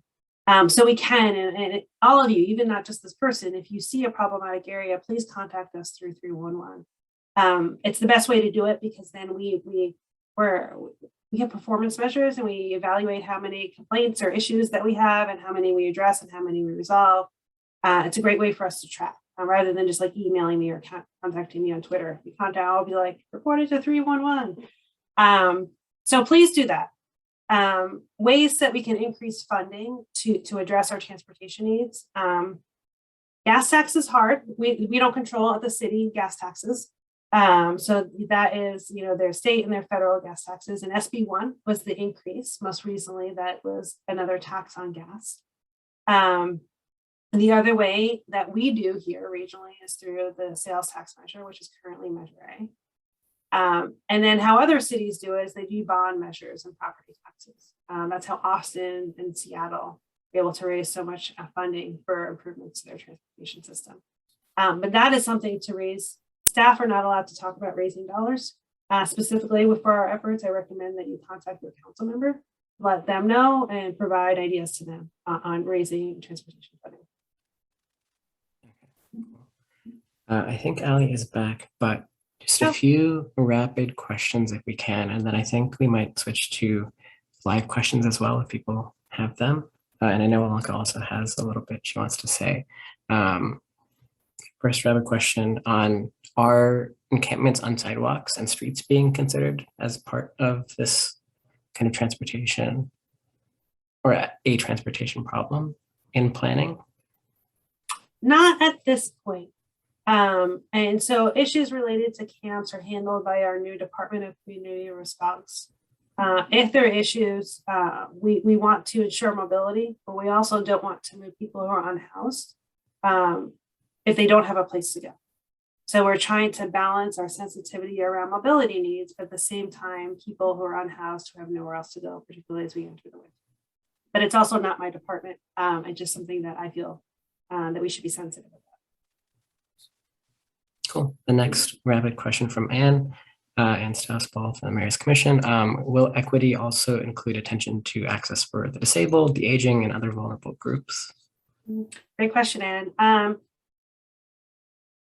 So we can, and all of you, even not just this person, if you see a problematic area, please contact us through 311. It's the best way to do it, because then we have performance measures and we evaluate how many complaints or issues that we have and how many we address and how many we resolve. It's a great way for us to track, rather than just like emailing me or contacting me on Twitter. If you contact, I'll be like, report it to 311. So please do that. Ways that we can increase funding to address our transportation needs. Gas tax is hard. We don't control at the city gas taxes. So that is, their state and their federal gas taxes, and SB1 was the increase. Most recently, that was another tax on gas. The other way that we do here regionally is through the sales tax measure, which is currently Measure A. And then how other cities do it is they do bond measures and property taxes. That's how Austin and Seattle are able to raise so much funding for improvements to their transportation system. But that is something to raise. Staff are not allowed to talk about raising dollars. Specifically for our efforts, I recommend that you contact your council member, let them know, and provide ideas to them on raising transportation funding. I think Ali is back, but just a few rapid questions if we can, and then I think we might switch to live questions as well if people have them. And I know Alanka also has a little bit she wants to say. First, I have a question on, are encampments on sidewalks and streets being considered as part of this kind of transportation or a transportation problem in planning? Not at this point. And so issues related to camps are handled by our new Department of Community Response. If there are issues, we want to ensure mobility, but we also don't want to move people who are unhoused if they don't have a place to go. So we're trying to balance our sensitivity around mobility needs, but at the same time, people who are unhoused who have nowhere else to go, particularly as we enter the winter. But it's also not my department. It's just something that I feel that we should be sensitive about. Cool. The next rapid question from Anne Stausball from the Mayor's Commission. Will equity also include attention to access for the disabled, the aging, and other vulnerable groups? Great question, Anne.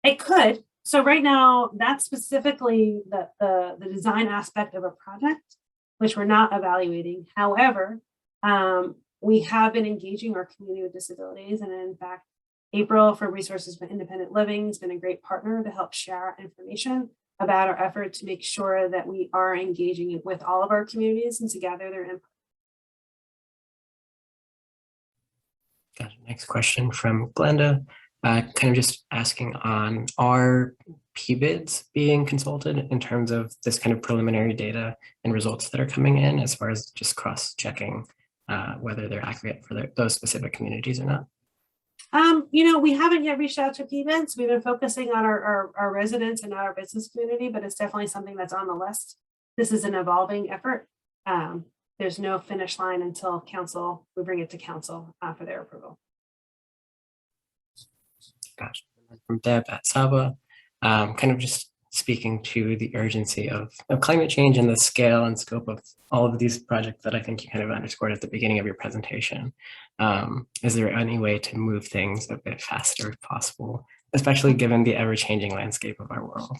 It could. So right now, that's specifically the design aspect of a project, which we're not evaluating. However, we have been engaging our community with disabilities, and in fact, April for Resources for Independent Living has been a great partner to help share information about our effort to make sure that we are engaging with all of our communities and to gather their input. Got it. Next question from Glenda, kind of just asking on, are PBIDs being consulted in terms of this kind of preliminary data and results that are coming in, as far as just cross-checking whether they're accurate for those specific communities or not? We haven't yet reached out to PBIDs. We've been focusing on our residents and not our business community, but it's definitely something that's on the list. This is an evolving effort. There's no finish line until we bring it to council for their approval. Gotcha. From Deb at Saba, kind of just speaking to the urgency of climate change and the scale and scope of all of these projects that I think you kind of underscored at the beginning of your presentation. Is there any way to move things a bit faster if possible, especially given the ever-changing landscape of our world?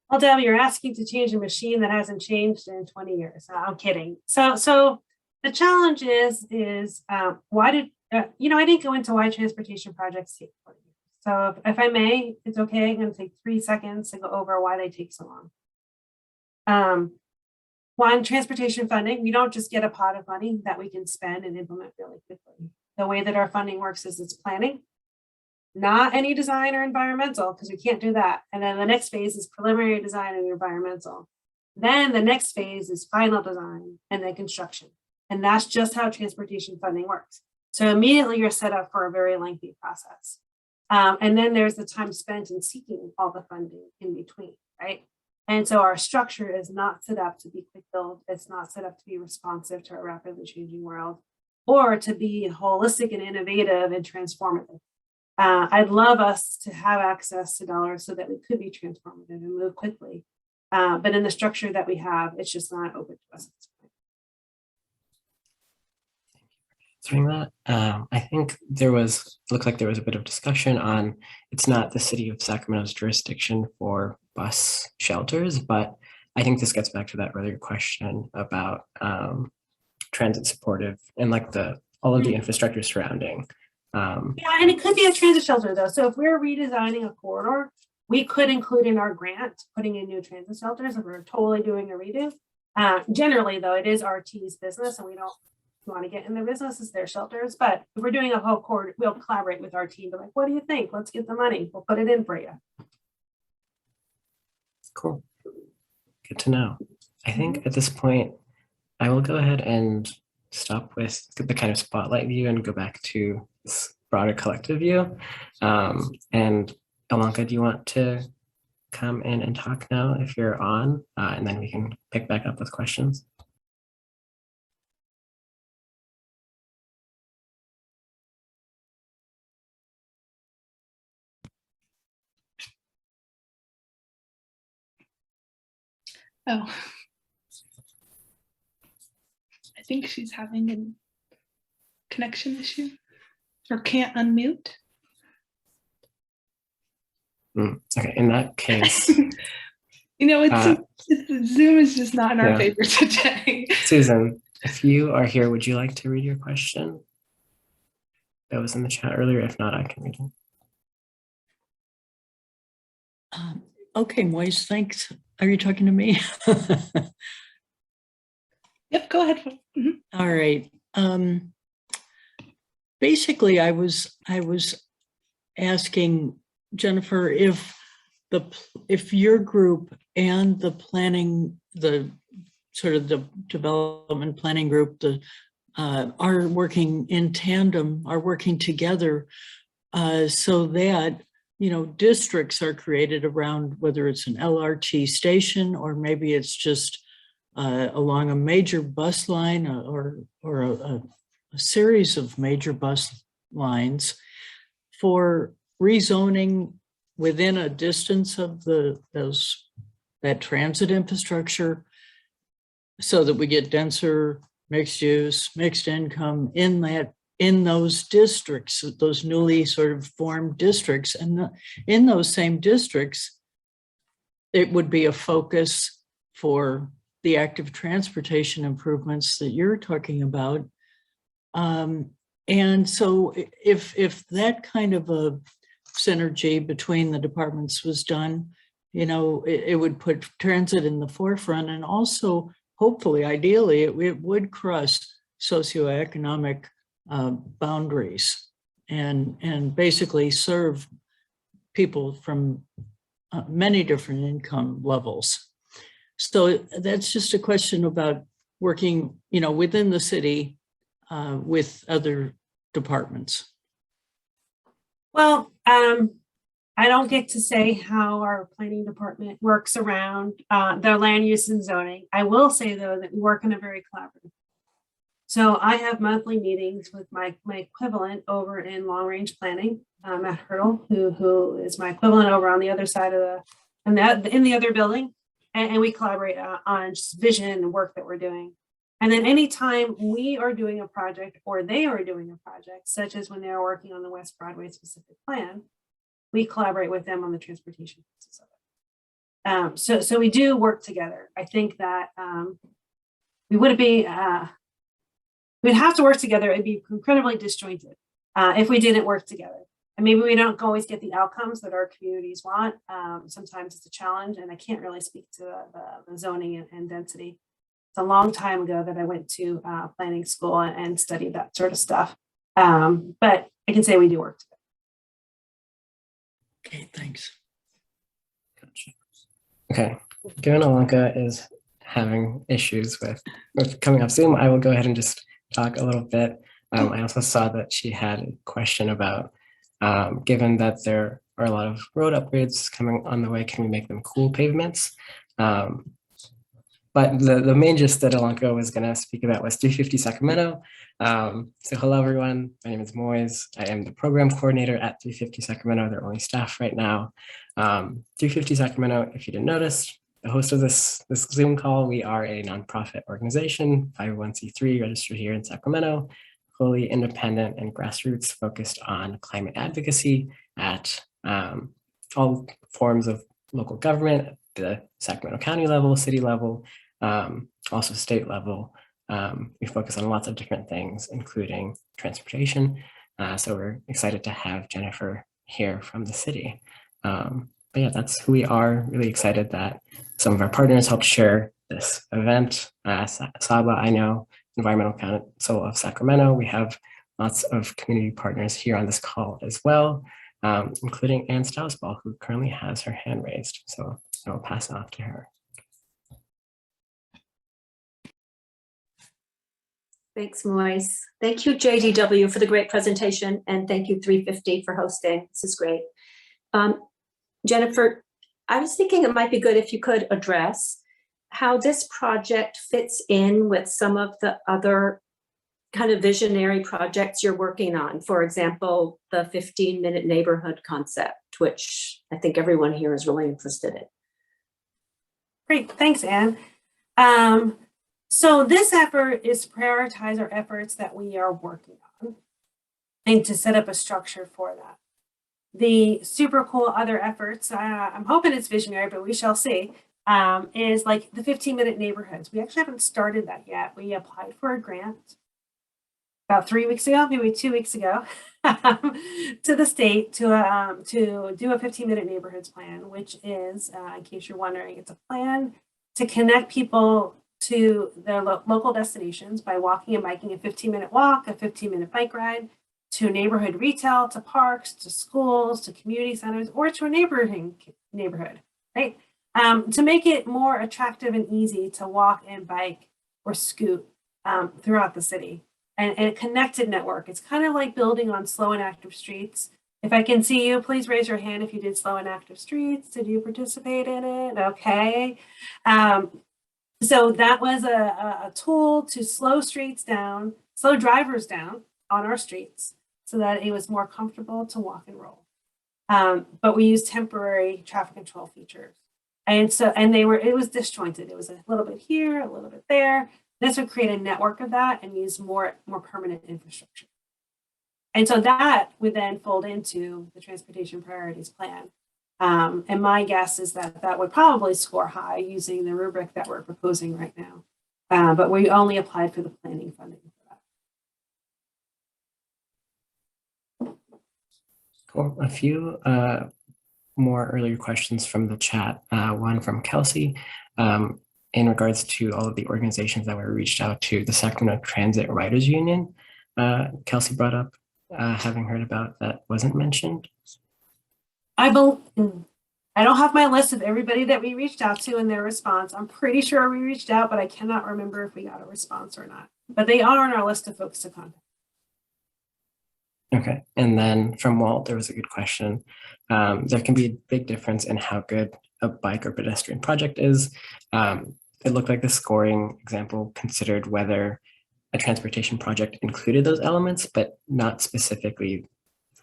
Well, Deb, you're asking to change a machine that hasn't changed in 20 years. I'm kidding. So the challenge is why did, I didn't go into why transportation projects take 20 years. So if I may, it's okay. I'm going to take 3 seconds to go over why they take so long. One, transportation funding. We don't just get a pot of money that we can spend and implement really quickly. The way that our funding works is it's planning, not any design or environmental, because we can't do that. And then the next phase is preliminary design and environmental. Then the next phase is final design and then construction. And that's just how transportation funding works. So immediately you're set up for a very lengthy process. And then there's the time spent in seeking all the funding in between, right? And so our structure is not set up to be quick build. It's not set up to be responsive to a rapidly changing world or to be holistic and innovative and transformative. I'd love us to have access to dollars so that we could be transformative and move quickly. But in the structure that we have, it's just not open to us at this point. answering that. I think looked like there was a bit of discussion on, it's not the city of Sacramento's jurisdiction for bus shelters, but I think this gets back to that earlier question about transit supportive and like all of the infrastructure surrounding. Yeah, and it could be a transit shelter though. So if we're redesigning a corridor, we could include in our grant putting in new transit shelters if we're totally doing a redo. Generally though, it is RT's business and we don't want to get in their business, it's their shelters. But if we're doing a whole corridor, we'll collaborate with our team. Be like, what do you think? Let's get the money. We'll put it in for you. Cool. Good to know. I think at this point, I will go ahead and stop with the kind of spotlight view and go back to this broader collective view. And Alanka, do you want to come in and talk now if you're on? And then we can pick back up with questions. Oh, I think she's having a connection issue or can't unmute. Okay, in that case, You know, Zoom is just not in our Yeah. favor today. Susan, if you are here, would you like to read your question? That was in the chat earlier. If not, I can read it. Okay, Moise, thanks. Are you talking to me? Yep, go ahead. Mhm. All right. Basically, I was asking Jennifer if your group and the planning, the sort of the development planning group, are working in tandem, are working together, so that districts are created around whether it's an LRT station or maybe it's just along a major bus line or a series of major bus lines for rezoning within a distance of that transit infrastructure, so that we get denser, mixed use, mixed income in those districts, those newly sort of formed districts. And in those same districts, it would be a focus for the active transportation improvements that you're talking about. And so if that kind of a synergy between the departments was done, it would put transit in the forefront, and also hopefully, ideally, it would cross socioeconomic boundaries and basically serve people from many different income levels. So that's just a question about working, within the city with other departments. Well, I don't get to say how our planning department works around the land use and zoning. I will say though that we work in a very collaborative. So I have monthly meetings with my equivalent over in long range planning, Matt Hurdle, who is my equivalent over on the other side of in the other building, and we collaborate on just vision and work that we're doing. And then anytime we are doing a project or they are doing a project, such as when they're working on the West Broadway specific plan, we collaborate with them on the transportation pieces of it. So we do work together. I think that we'd have to work together. It'd be incredibly disjointed if we didn't work together. And maybe we don't always get the outcomes that our communities want. Sometimes it's a challenge, and I can't really speak to the zoning and density. It's a long time ago that I went to planning school and studied that sort of stuff. But I can say we do work together. Okay, thanks. Gotcha. Okay, given Alanka is having issues with coming off Zoom, I will go ahead and just talk a little bit. I also saw that she had a question about, given that there are a lot of road upgrades coming on the way, can we make them cool pavements? But the main gist that Alanka was going to speak about was 350 Sacramento. So hello, everyone. My name is Moise. I am the program coordinator at 350 Sacramento. They're only staff right now. 350 Sacramento, if you didn't notice, the host of this Zoom call, we are a nonprofit organization, 501c3, registered here in Sacramento, fully independent and grassroots focused on climate advocacy at all forms of local government, at the Sacramento County level, city level, also state level. We focus on lots of different things, including transportation. So we're excited to have Jennifer here from the city. But yeah, that's who we are. Really excited that some of our partners helped share this event. Saba, I know, Environmental Council of Sacramento. We have lots of community partners here on this call as well, including Ann Stausball, who currently has her hand raised. So I'll pass it off to her. Thanks, Moise. Thank you, JDW, for the great presentation, and thank you, 350, for hosting. This is great. Jennifer, I was thinking it might be good if you could address how this project fits in with some of the other kind of visionary projects you're working on. For example, the 15-minute neighborhood concept, which I think everyone here is really interested in. Great, thanks, Anne. So this effort is to prioritize our efforts that we are working on and to set up a structure for that. The super cool other efforts, I'm hoping it's visionary, but we shall see, is like the 15-minute neighborhoods. We actually haven't started that yet. We applied for a grant about 3 weeks ago, maybe 2 weeks ago, to the state to do a 15-minute neighborhoods plan, which is, in case you're wondering, it's a plan to connect people to their local destinations by walking and biking, a 15-minute walk, a 15-minute bike ride, to neighborhood retail, to parks, to schools, to community centers, or to a neighborhood, right? To make it more attractive and easy to walk and bike or scoot throughout the city. And a connected network. It's kind of like building on slow and active streets. If I can see you, please raise your hand if you did slow and active streets. Did you participate in it? Okay. So that was a tool to slow streets down, slow drivers down on our streets so that it was more comfortable to walk and roll. But we used temporary traffic control features. And so, it was disjointed. It was a little bit here, a little bit there. This would create a network of that and use more permanent infrastructure. And so that would then fold into the transportation priorities plan. And my guess is that that would probably score high using the rubric that we're proposing right now. But we only applied for the planning funding for that. Cool. A few more earlier questions from the chat. One from Kelsey. In regards to all of the organizations that were reached out to, the Sacramento Transit Riders Union, Kelsey brought up, having heard about that wasn't mentioned. I don't have my list of everybody that we reached out to and their response. I'm pretty sure we reached out, but I cannot remember if we got a response or not. But they are on our list of folks to contact. Okay, and then from Walt, there was a good question. There can be a big difference in how good a bike or pedestrian project is. It looked like the scoring example considered whether a transportation project included those elements, but not specifically.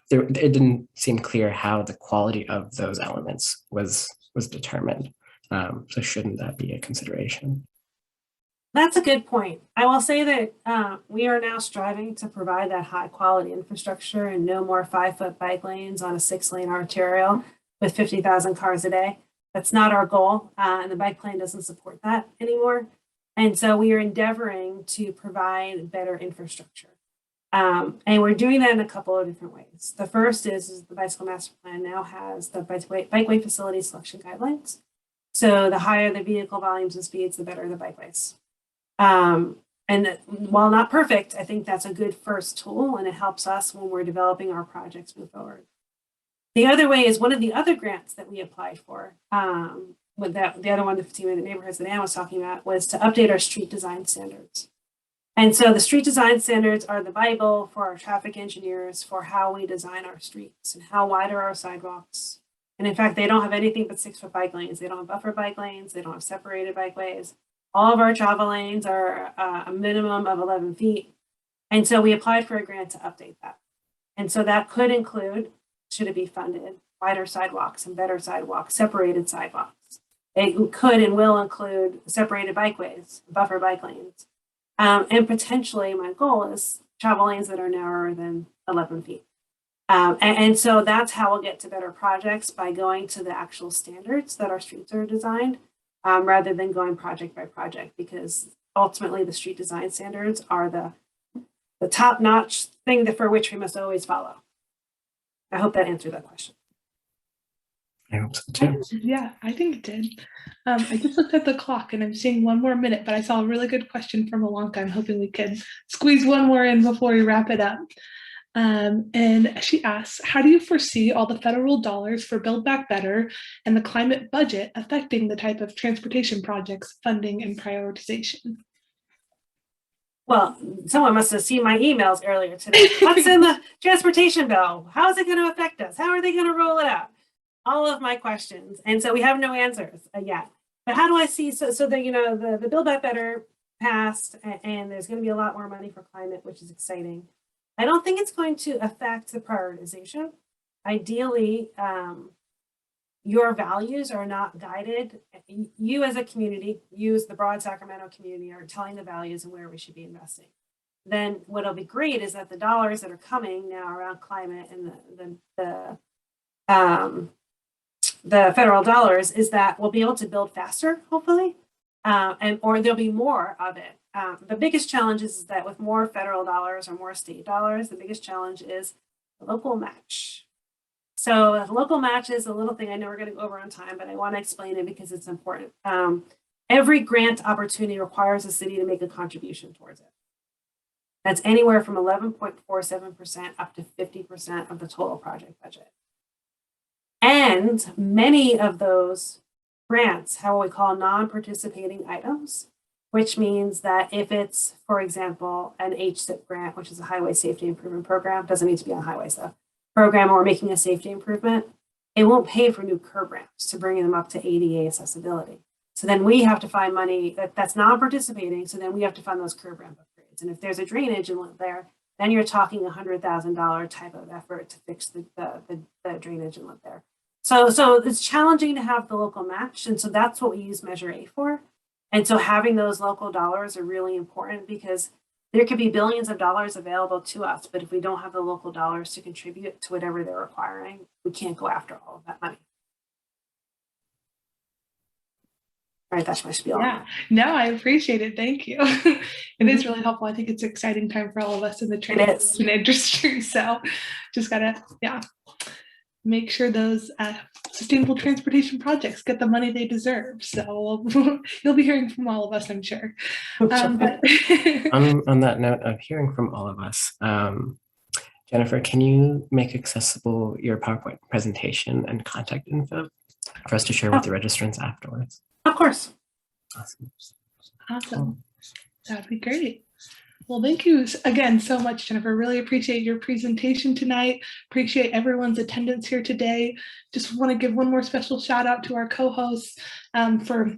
It didn't seem clear how the quality of those elements was determined. So shouldn't that be a consideration? That's a good point. I will say that we are now striving to provide that high quality infrastructure and no more 5-foot bike lanes on a 6-lane arterial with 50,000 cars a day. That's not our goal, and the bike plan doesn't support that anymore. And so we are endeavoring to provide better infrastructure. And we're doing that in a couple of different ways. The first is the Bicycle Master Plan now has the bikeway facility selection guidelines. So the higher the vehicle volumes and speeds, the better the bikeways. And while not perfect, I think that's a good first tool, and it helps us when we're developing our projects move forward. The other way is one of the other grants that we applied for, with the other one, the 15-minute neighborhoods that Anne was talking about, was to update our street design standards. And so the street design standards are the Bible for our traffic engineers for how we design our streets and how wide are our sidewalks. And in fact, they don't have anything but 6-foot bike lanes. They don't have buffer bike lanes. They don't have separated bikeways. All of our travel lanes are a minimum of 11 feet. And so we applied for a grant to update that. And so that could include, should it be funded, wider sidewalks and better sidewalks, separated sidewalks. It could and will include separated bikeways, buffer bike lanes. And potentially my goal is travel lanes that are narrower than 11 feet. And so that's how we'll get to better projects, by going to the actual standards that our streets are designed, rather than going project by project, because ultimately the street design standards are the top-notch thing for which we must always follow. I hope that answered that question. I hope so too. Yeah, I think it did. I just looked at the clock and I'm seeing one more minute, but I saw a really good question from Alonka. I'm hoping we can squeeze one more in before we wrap it up. And she asks, how do you foresee all the federal dollars for Build Back Better and the climate budget affecting the type of transportation projects, funding, and prioritization? Well, someone must have seen my emails earlier today. What's in the transportation bill? How is it going to affect us? How are they going to roll it out? All of my questions. And so we have no answers yet. But how do I see, so that, you know, the Build Back Better passed, and there's going to be a lot more money for climate, which is exciting. I don't think it's going to affect the prioritization. Ideally, your values are not guided. You as a community, you as the broad Sacramento community, are telling the values and where we should be investing. Then what'll be great is that the dollars that are coming now around climate and the federal dollars, is that we'll be able to build faster, hopefully, or there'll be more of it. The biggest challenge is that with more federal dollars or more state dollars, the biggest challenge is the local match. So local match is a little thing I know we're going to go over on time, but I want to explain it because it's important. Every grant opportunity requires a city to make a contribution towards it. That's anywhere from 11.47% up to 50% of the total project budget. And many of those grants have what we call non-participating items, which means that if it's, for example, an HSIP grant, which is a Highway Safety Improvement Program, doesn't need to be on highways though, program, or making a safety improvement, it won't pay for new curb ramps to bring them up to ADA accessibility. So then we have to find money that's non-participating, so then we have to fund those curb ramp upgrades. And if there's a drainage inlet there, then you're talking $100,000 type of effort to fix the drainage inlet there. So it's challenging to have the local match, and so that's what we use Measure A for. And so having those local dollars are really important, because there could be billions of dollars available to us, but if we don't have the local dollars to contribute to whatever they're requiring, we can't go after all of that money. All right, that's my spiel. Yeah, no, I appreciate it. Thank you. It is really helpful. I think it's an exciting time for all of us in the transportation industry. So just gotta, make sure those sustainable transportation projects get the money they deserve. So you'll be hearing from all of us, I'm sure. But on that note of hearing from all of us, Jennifer, can you make accessible your PowerPoint presentation and contact info for us to share with the registrants afterwards? Of course. Awesome. Awesome. That'd be great. Well, thank you again so much, Jennifer. Really appreciate your presentation tonight. Appreciate everyone's attendance here today. Just want to give one more special shout out to our co-hosts for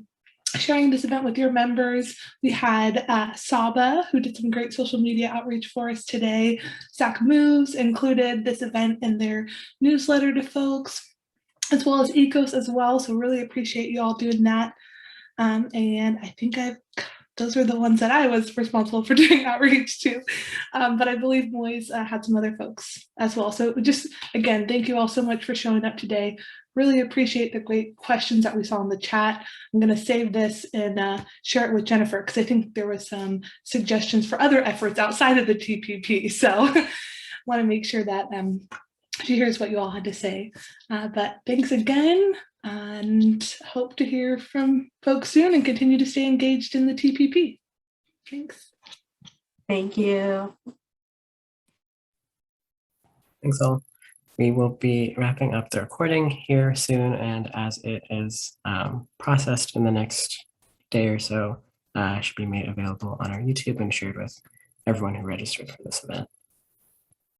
sharing this event with your members. We had Saba, who did some great social media outreach for us today. Sac Moves included this event in their newsletter to folks, as well as Ecos as well. So really appreciate you all doing that. And I think those are the ones that I was responsible for doing outreach to. But I believe Moise had some other folks as well. So just, again, thank you all so much for showing up today. Really appreciate the great questions that we saw in the chat. I'm going to save this and share it with Jennifer, because I think there was some suggestions for other efforts outside of the TPP. So want to make sure that she hears what you all had to say. But thanks again, and hope to hear from folks soon and continue to stay engaged in the TPP. Thanks. Thank you. Thanks all. We will be wrapping up the recording here soon, and as it is processed in the next day or so, should be made available on our YouTube and shared with everyone who registered for this event.